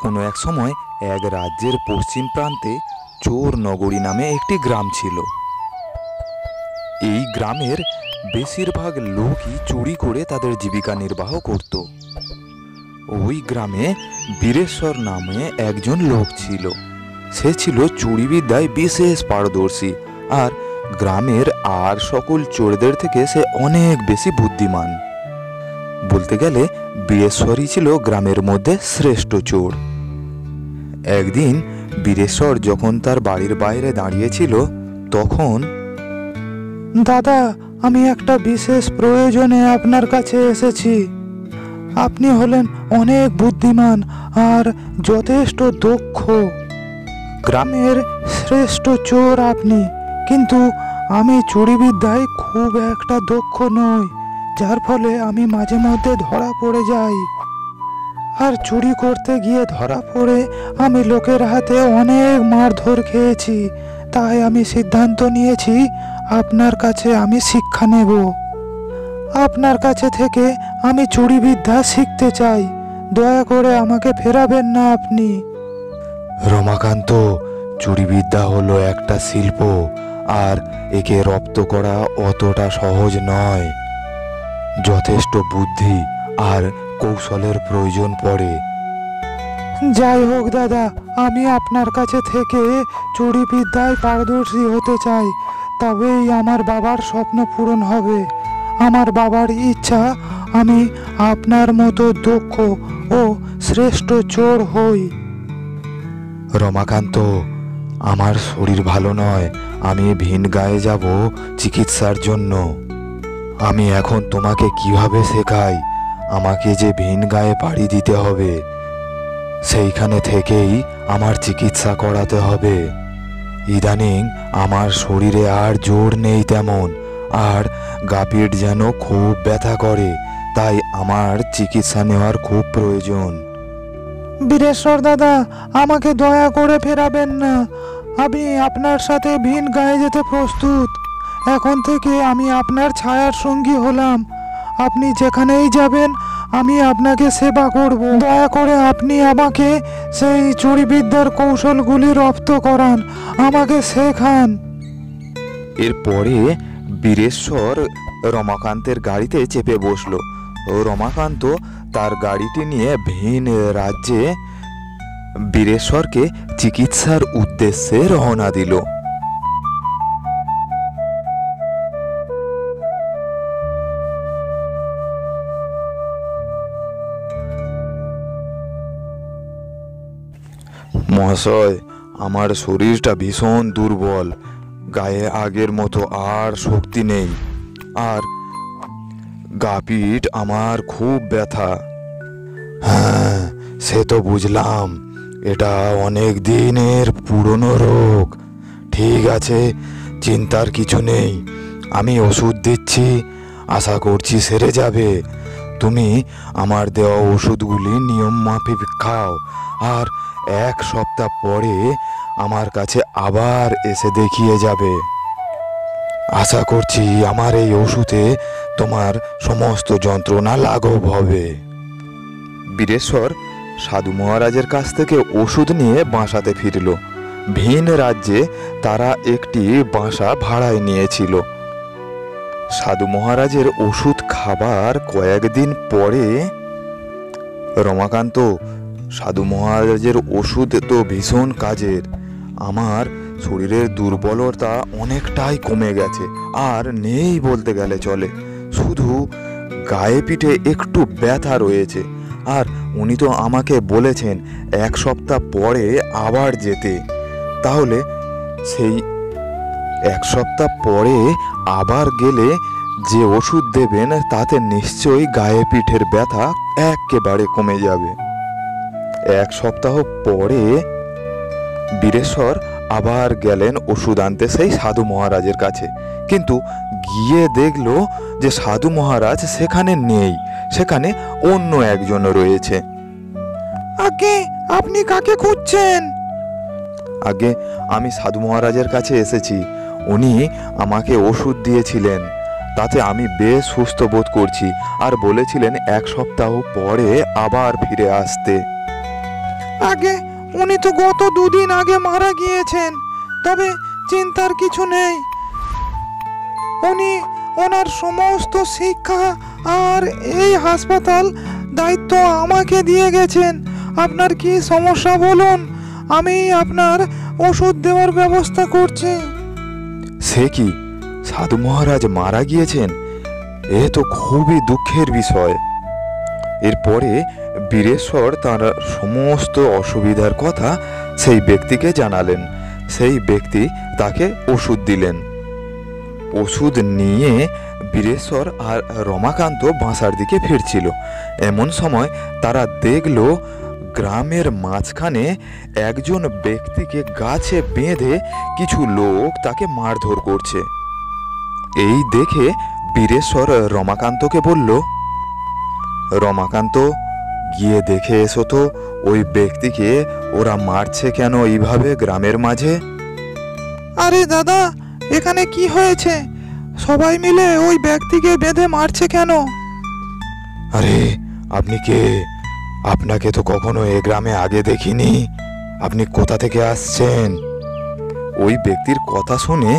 কোনো এক সময় এক রাজ্যের পশ্চিম প্রান্তে চোর নগরী নামে একটি গ্রাম ছিল। এই গ্রামের বেশিরভাগ লোকই চুরি করে তাদের জীবিকা নির্বাহ করত। ওই গ্রামে বীরেশ্বর নামে একজন লোক ছিল। সে ছিল চুরিবিদ্যায় বিশেষ পারদর্শী, আর গ্রামের আর সকল চোরদের থেকে সে অনেক বেশি বুদ্ধিমান। বলতে গেলে বীরেশ্বরই ছিল গ্রামের মধ্যে শ্রেষ্ঠ চোর। একদিন বীরেশ্বর যখন তার বাড়ির বাইরে দাঁড়িয়েছিল, তখন দাদা, আমি একটা বিশেষ প্রয়োজনে আপনার কাছে এসেছি। আপনি হলেন অনেক বুদ্ধিমান আর যথেষ্ট দক্ষ। গ্রামের শ্রেষ্ঠ চোর আপনি, কিন্তু আমি চুরিবিদ্যায় খুব একটা দক্ষ নই, যার ফলে আমি মাঝে মধ্যে ধরা পড়ে যাই। আর চুরি করতে গিয়ে ধরা পড়ে আমি লোকের হাতে অনেক মারধর খেয়েছি। তাই আমি সিদ্ধান্ত নিয়েছি আপনার কাছে আমি শিক্ষা নেব। আপনার কাছে থেকে আমি চুরিবিদ্যা শিখতে চাই। দয়া করে আমাকে ফেরাবেন না আপনি। রমাকান্ত, চুরিবিদ্যা হলো একটা শিল্প, আর একে রপ্ত করা অতটা সহজ নয়। যথেষ্ট বুদ্ধি আর কৌশলের প্রয়োজন পড়ে। যাই হোক দাদা, আমি আপনার কাছে থেকে চুরিবিদ্যায় পারদর্শী হতে চাই, তবেই আমার বাবার স্বপ্ন পূরণ হবে। আমার বাবার ইচ্ছা আমি আপনার মতো দক্ষ ও শ্রেষ্ঠ চোর হই। রমাকান্ত, আমার শরীর ভালো নয়, আমি ভিন গায়ে যাব চিকিৎসার জন্য। আমি এখন তোমাকে কিভাবে শেখাই? আমাকে যে ভিন গায়ে পাড়ি দিতে হবে, সেইখানে থেকেই আমার চিকিৎসা করাতে হবে। ইদানিং আমার শরীরে আর জোর নেই তেমন, আর গাপিট যেন খুব ব্যথা করে, তাই আমার চিকিৎসা নেওয়ার খুব প্রয়োজন। বীরেশ্বর দাদা, আমাকে দয়া করে ফেরাবেন না। আমি আপনার সাথে ভিন গায়ে যেতে প্রস্তুত। এখন থেকে আমি আপনার ছায়ার সঙ্গী হলাম। আপনি যেখানেই যাবেন আমি আপনাকে সেবা করব। দয়া করে আপনি আমাকে সেই চুরিবিদ্যার কৌশলগুলি রপ্ত করান, আমাকে শেখান। এরপরে বীরেশ্বর রমাকান্তের গাড়িতে চেপে বসলো ও রমাকান্ত তার গাড়িটি নিয়ে ভিন রাজ্যে বীরেশ্বরকে চিকিৎসার উদ্দেশ্যে রওনা দিল। মহাশয়, আমার শরীরটা ভীষণ দুর্বল, গায়ে আগের মতো আর শক্তি নেই, আর গাপিট আমার খুব ব্যথা। হ্যাঁ, সে তো বুঝলাম, এটা অনেক দিনের পুরনো রোগ। ঠিক আছে, চিন্তার কিছু নেই, আমি ওষুধ দিচ্ছি, আশা করছি সেরে যাবে। তুমি আমার দেওয়া ওষুধগুলি নিয়ম মাফিক খাও, আর 1 সপ্তাহ পরে আমার কাছে আবার এসে দেখিয়ে যাবে। আশা করছি আমার এই ওষুধে তোমার সমস্ত যন্ত্রণা লাঘব হবে। বীরেশ্বর সাধু মহারাজের কাছ থেকে ওষুধ নিয়ে বাসাতে ফিরল। ভিন রাজ্যে তারা একটি বাসা ভাড়ায় নিয়েছিল। সাধু মহারাজের ওষুধ খাবার কয়েকদিন পরে, রমাকান্ত, সাধু মহারাজের ওষুধ তো ভীষণ কাজের। আমার শরীরের দুর্বলতা অনেকটাই কমে গেছে, আর নেই বলতে গেলে চলে। শুধু গায়ে পিঠে একটু ব্যথা রয়েছে, আর উনি তো আমাকে বলেছেন 1 সপ্তাহ পরে আবার যেতে। তাহলে সেই 1 সপ্তাহ পরে আবার গেলে যে ওষুধ দেবেন তাতে নিশ্চয়ই গায়ে পিঠের ব্যথা একেবারে কমে যাবে। 1 সপ্তাহ পরে বীরেশ্বর আবার গেলেন ওষুধ আনতে সেই সাধু মহারাজের কাছে, কিন্তু গিয়ে দেখলো যে সাধু মহারাজ সেখানে নেই, সেখানে অন্য একজন রয়েছে। আগে আপনি কাকে খুঁজছেন? আগে আমি সাধু মহারাজের কাছে এসেছি, উনি আমাকে ওষুধ দিয়েছিলেন, তাতে আমি বেশ সুস্থ বোধ করছি, আর বলেছিলেন 1 সপ্তাহ পরে আবার ফিরে আসতে। আগে উনি তো গত দুদিন আগে মারা গিয়েছেন, তবে চিন্তার কিছু নেই। উনি ওনার সমস্ত শিক্ষা আর এই হাসপাতাল দায়িত্ব আমাকে দিয়ে গেছেন। আপনার কি সমস্যা বলুন, আমি আপনার ওষুধ দেওয়ার ব্যবস্থা করছি। সে কি, সাধু মহারাজ মারা গিয়েছেন? এ তো খুবই দুঃখের বিষয়। এরপরে বীরেশ্বর তার সমস্ত অসুবিধার কথা সেই ব্যক্তিকে জানালেন। সেই ব্যক্তি তাকে ওষুধ দিলেন। ওষুধ নিয়ে বীরেশ্বর আর রমাকান্ত বাসার দিকে ফিরছিল। এমন সময় তারা দেখল গ্রামের মাঝখানে একজন ব্যক্তিকে গাছে বেঁধে কিছু লোক তাকে মারধর করছে। এই দেখে বীরেশ্বর রমাকান্তকে বলল, রমাকান্ত, গিয়ে দেখে এসো তো ওই ব্যক্তিকে ওরা মারছে কেন এইভাবে গ্রামের মাঝে। আরে দাদা, এখানে কি হয়েছে? সবাই মিলে ওই ব্যক্তিকে বেঁধে মারছে কেন? আরে আপনি কে? আপনাকে তো কখনো এ গ্রামে আগে দেখিনি। আপনি কোথা থেকে আসছেন? ওই ব্যক্তির কথা শুনে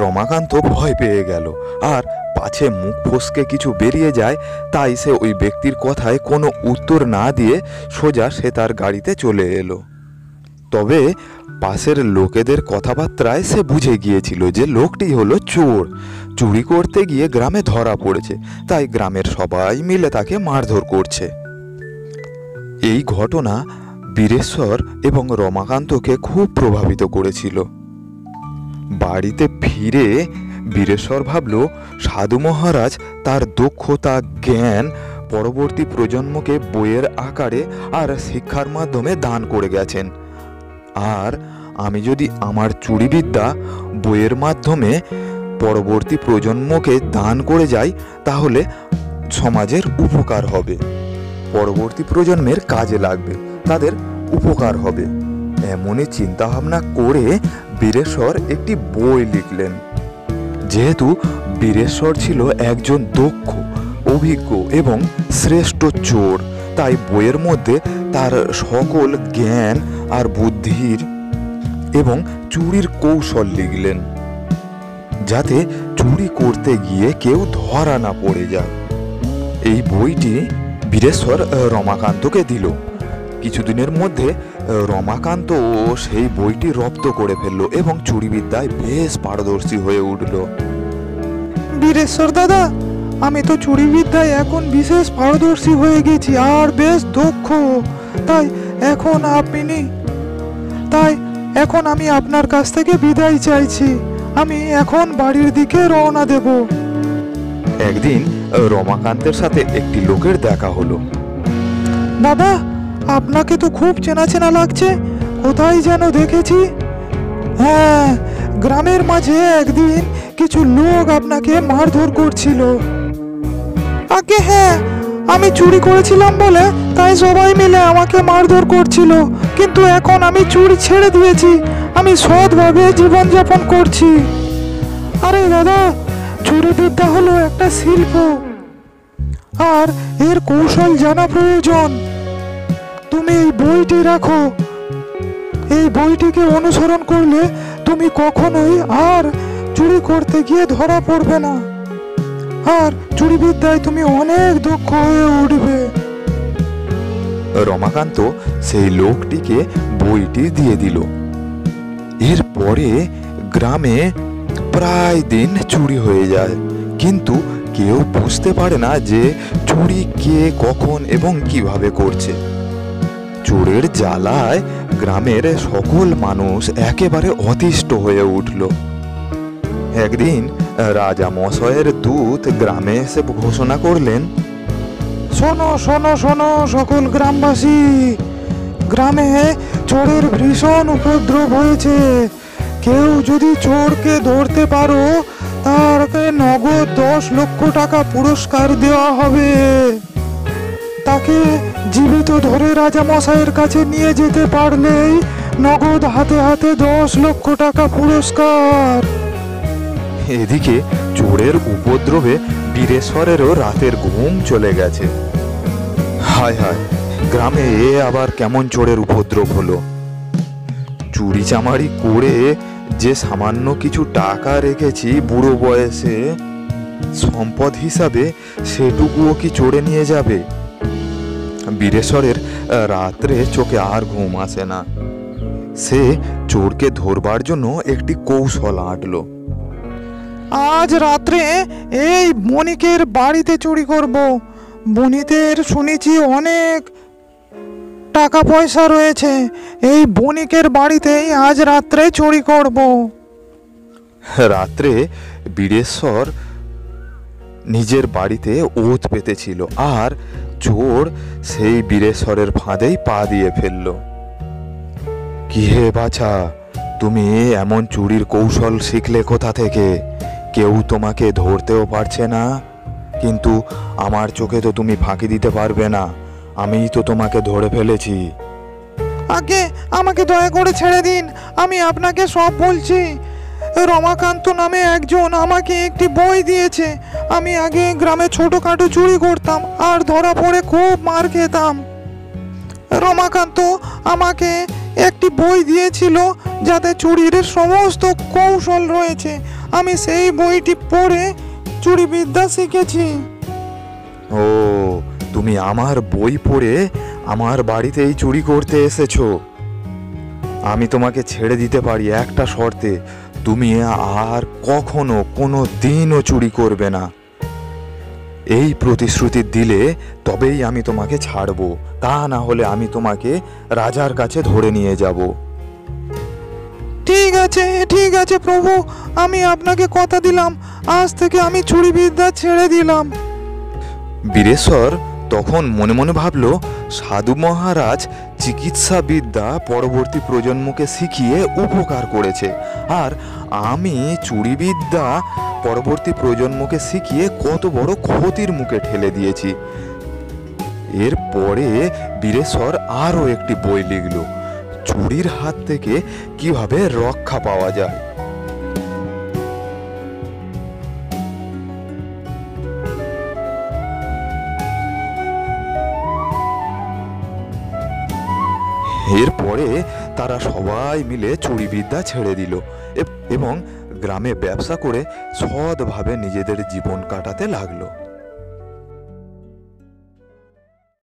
রমাকান্ত ভয় পেয়ে গেল, আর পাছে মুখ ফসকে কিছু বেরিয়ে যায়, তাই সে ওই ব্যক্তির কথায় কোনো উত্তর না দিয়ে সোজা সে তার গাড়িতে চলে এলো। তবে পাশের লোকেদের কথাবার্তায় সে বুঝে গিয়েছিল যে লোকটি হলো চোর। চুরি করতে গিয়ে গ্রামে ধরা পড়েছে, তাই গ্রামের সবাই মিলে তাকে মারধর করছে। এই ঘটনা বীরেশ্বর এবং রমাকান্তকে খুব প্রভাবিত করেছিল। বাড়িতে ফিরে বীরেশ্বর ভাবল, সাধু মহারাজ তার দক্ষতা, জ্ঞান পরবর্তী প্রজন্মকে বইয়ের আকারে আর শিক্ষার মাধ্যমে দান করে গেছেন। আর আমি যদি আমার চুরিবিদ্যা বইয়ের মাধ্যমে পরবর্তী প্রজন্মকে দান করে যাই, তাহলে সমাজের উপকার হবে, পরবর্তী প্রজন্মের কাজে লাগবে, তাদের উপকার হবে। এমনই চিন্তাভাবনা করে বীরেশ্বর একটি বই লিখলেন। যেহেতু বীরেশ্বর ছিল একজন দক্ষ, অভিজ্ঞ এবং শ্রেষ্ঠ চোর, তাই বইয়ের মধ্যে তার সকল জ্ঞান আর বুদ্ধির এবং চুরির কৌশল লিখলেন, যাতে চুরি করতে গিয়ে কেউ ধরা না পড়ে যায়। এই বইটি বীরেশ্বর রমাকান্তকে দিল। কিছুদিনের মধ্যে রমাকান্ত সেই বইটি রপ্ত করে ফেলল এবং চুরিবিদ্যায় বেশ পারদর্শী হয়ে উঠল। বীরেশ্বর দাদা, আমি তো চুরিবিদ্যায় এখন বিশেষ পারদর্শী হয়ে গেছি আর বেশ দক্ষ। তাই এখন আমি আপনার কাছ থেকে বিদায় চাইছি। আমি এখন বাড়ির দিকে রওনা দেব। একদিন রমাকান্তের সাথে একটি লোকের দেখা হলো। দাদা, আপনাকে তো খুব চেনা চেনা লাগছে, কোথায় যেন দেখেছি। হ্যাঁ, গ্রামের মাঝে একদিন কিছু লোক আপনাকে মারধর করছিল। আগে হ্যাঁ, আমি চুরি করেছিলাম বলে তাই সবাই মিলে আমাকে মারধর করছিল, কিন্তু এখন আমি চুরি ছেড়ে দিয়েছি, আমি সৎভাবে জীবনযাপন করছি। আরে দাদা, চুরিবিদ্যা হলো একটা শিল্প, আর এর কৌশল জানা প্রয়োজন। তুমি এই বইটি রাখো। এই বইটিকে অনুসরণ করলে তুমি কখনোই আর চুরি করতে গিয়ে ধরা পড়বে না, আর চুরিবিদ্যায় তুমি অনেক দক্ষ হয়ে উঠবে। রমাকান্ত সেই লোকটিকে বইটি দিয়ে দিল। এরপরে গ্রামে প্রায় দিন চুরি হয়ে যায়, কিন্তু কেউ বুঝতে পারে না যে চুরি কে, কখন এবং কিভাবে করছে। চোরের জ্বালায় গ্রামের সকল মানুষ একেবারে অতিষ্ঠ হয়ে উঠল। একদিন রাজা মশাইয়ের দূত গ্রামে এসে ঘোষণা করলেন, শোনো শোনো শোনো সকল গ্রামবাসী, গ্রামে চোরের ভীষণ উপদ্রব হয়েছে। কেউ যদি চোরকে ধরতে পারো, তাকে নগদ 10 লক্ষ টাকা পুরস্কার দেওয়া হবে। তাকে জীবিত ধরে রাজা মশাইয়ের কাছে নিয়ে যেতে পারলেই নগদ হাতে হাতে 10 লক্ষ টাকা পুরস্কার। এদিকে চোরের উপদ্রবে বীরেশ্বরেরও রাতের ঘুম চলে গেছে। হায় হায়, গ্রামে এ আবার কেমন চোরের উপদ্রব হলো? চুরি চামারি করে যে সামান্য কিছু টাকা রেখেছি বুড়ো বয়সে সম্পদ হিসাবে, সেটুকুও কি চোরে নিয়ে যাবে? বীরেশ্বরের রাত্রে চোখে আর ঘুম আসে না। সে চোরকে ধরবার জন্য একটি কৌশল আঁটলো। আজ রাত্রে এই বণিকের বাড়িতে চুরি করব। বণিকের শুনেছি অনেক টাকা পয়সা রয়েছে। এই বণিকের বাড়িতেই আজ রাত্রে চুরি করব। রাত্রে বীরেশ্বর নিজের বাড়িতে ওত পেতেছিল, আর চোর সেই বীরেশ্বরের ফাঁদেই পা দিয়ে ফেলল। কি হে বাছা, তুমি এমন চুরির কৌশল শিখলে কোথা থেকে? কেউ তোমাকে ধরতেও পারছে না, কিন্তু আমার চোখে তো তুমি ফাঁকি দিতে পারবে না। আমিই তো তোমাকে ধরে ফেলেছি। আগে আমাকে দয়া করে ছেড়ে দিন, আমি আপনাকে সব বলছি। রমাকান্ত নামে একজন আমাকে একটি বই দিয়েছে। আমি আগে গ্রামে ছোটখাটো চুরি করতাম আর ধরা পড়ে খুব মার খেতাম। রমাকান্ত আমাকে একটি বই দিয়েছিল যাতে চুরির সমস্ত কৌশল রয়েছে। আমি সেই বইটি পড়ে চুরি বিদ্যা শিখেছি। ও, তুমি আমার বই পড়ে আমার বাড়িতেই চুরি করতে এসেছো? আমি তোমাকে ছেড়ে দিতে পারি একটা শর্তে, তুমি আর কখনো কোনো দিনও চুরি করবে না। এই প্রতিশ্রুতি দিলে তবেই আমি তোমাকে ছাড়বো, তা না হলে আমি তোমাকে রাজার কাছে ধরে নিয়ে যাব। ঠিক আছে প্রভু, আমি আপনাকে কথা দিলাম, আজ থেকে আমি চুরি বিদ্যা ছেড়ে দিলাম। বীরেশ্বর তখন মনে মনে ভাবল, সাধু মহারাজ চিকিৎসা বিদ্যা পরবর্তী প্রজন্মকে শিখিয়ে উপকার করেছে, আর আমি চুরি বিদ্যা পরবর্তী প্রজন্মকে শিখিয়ে কত বড় ক্ষতির মুখে ঠেলে দিয়েছি। এরপরে বীরেশ্বর আরও একটি বই লিখল, চুরির হাত থেকে কিভাবে রক্ষা পাওয়া যায়। এরপরে তারা সবাই মিলে চুরি বিদ্যা ছেড়ে দিল এবং গ্রামে ব্যবসা করে সৎভাবে নিজেদের জীবন কাটাতে লাগলো।